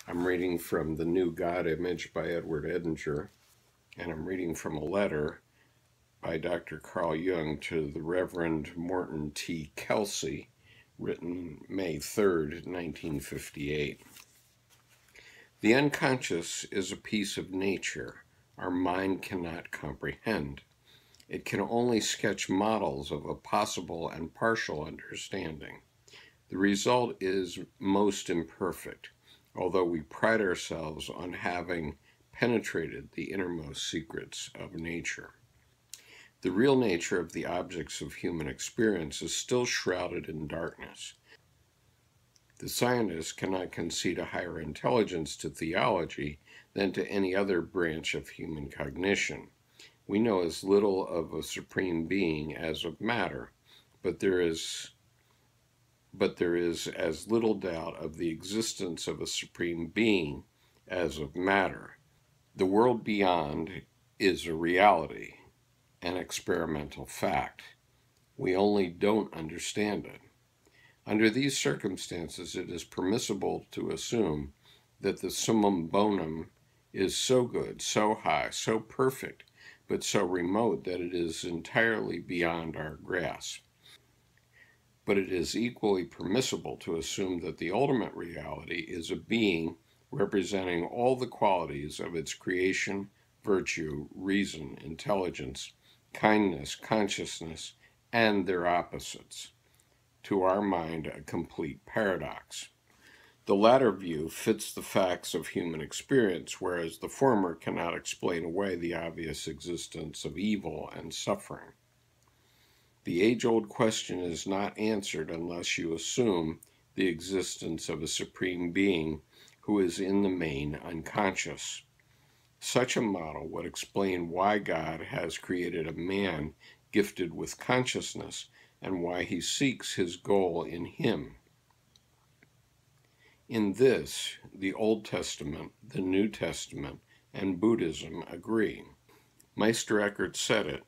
I'm reading from The New God Image by Edward Edinger, and I'm reading from a letter by Dr. Carl Jung to the Reverend Morton T. Kelsey, written May 3rd, 1958. The unconscious is a piece of nature our mind cannot comprehend. It can only sketch models of a possible and partial understanding. The result is most imperfect, although we pride ourselves on having penetrated the innermost secrets of nature. The real nature of the objects of human experience is still shrouded in darkness. The scientist cannot concede a higher intelligence to theology than to any other branch of human cognition. We know as little of a supreme being as of matter, but there is as little doubt of the existence of a supreme being as of matter. The world beyond is a reality, an experimental fact. We only don't understand it. Under these circumstances, it is permissible to assume that the summum bonum is so good, so high, so perfect, but so remote that it is entirely beyond our grasp. But it is equally permissible to assume that the ultimate reality is a being representing all the qualities of its creation, virtue, reason, intelligence, kindness, consciousness, and their opposites. To our mind, a complete paradox. The latter view fits the facts of human experience, whereas the former cannot explain away the obvious existence of evil and suffering. The age-old question is not answered unless you assume the existence of a supreme being who is in the main unconscious. Such a model would explain why God has created a man gifted with consciousness and why he seeks his goal in him. In this, the Old Testament, the New Testament, and Buddhism agree. Meister Eckhart said it,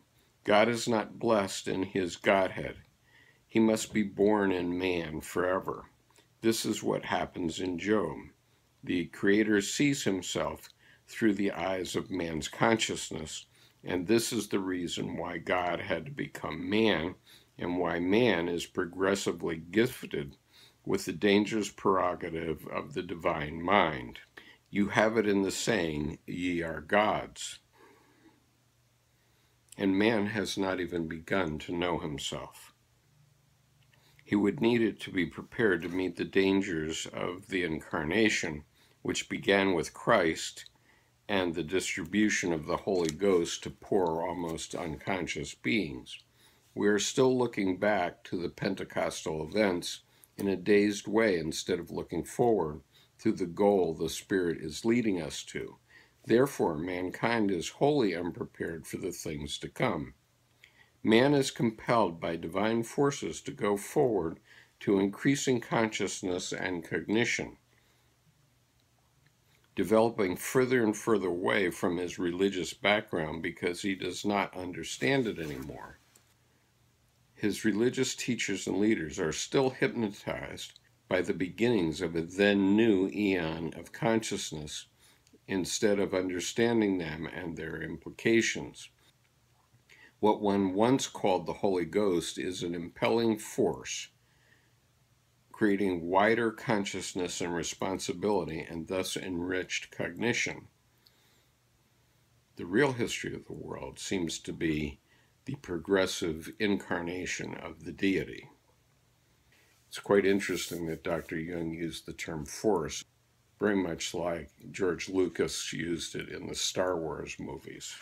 God is not blessed in his Godhead. He must be born in man forever. This is what happens in Job. The Creator sees himself through the eyes of man's consciousness, and this is the reason why God had to become man, and why man is progressively gifted with the dangerous prerogative of the divine mind. You have it in the saying, ye are gods. And man has not even begun to know himself. He would need it to be prepared to meet the dangers of the Incarnation, which began with Christ and the distribution of the Holy Ghost to poor, almost unconscious beings. We are still looking back to the Pentecostal events in a dazed way instead of looking forward to the goal the Spirit is leading us to. Therefore, mankind is wholly unprepared for the things to come. Man is compelled by divine forces to go forward to increasing consciousness and cognition, developing further and further away from his religious background because he does not understand it anymore. His religious teachers and leaders are still hypnotized by the beginnings of a then new eon of consciousness instead of understanding them and their implications. What one once called the Holy Ghost is an impelling force, creating wider consciousness and responsibility and thus enriched cognition. The real history of the world seems to be the progressive incarnation of the deity. It's quite interesting that Dr. Jung used the term force, very much like George Lucas used it in the Star Wars movies.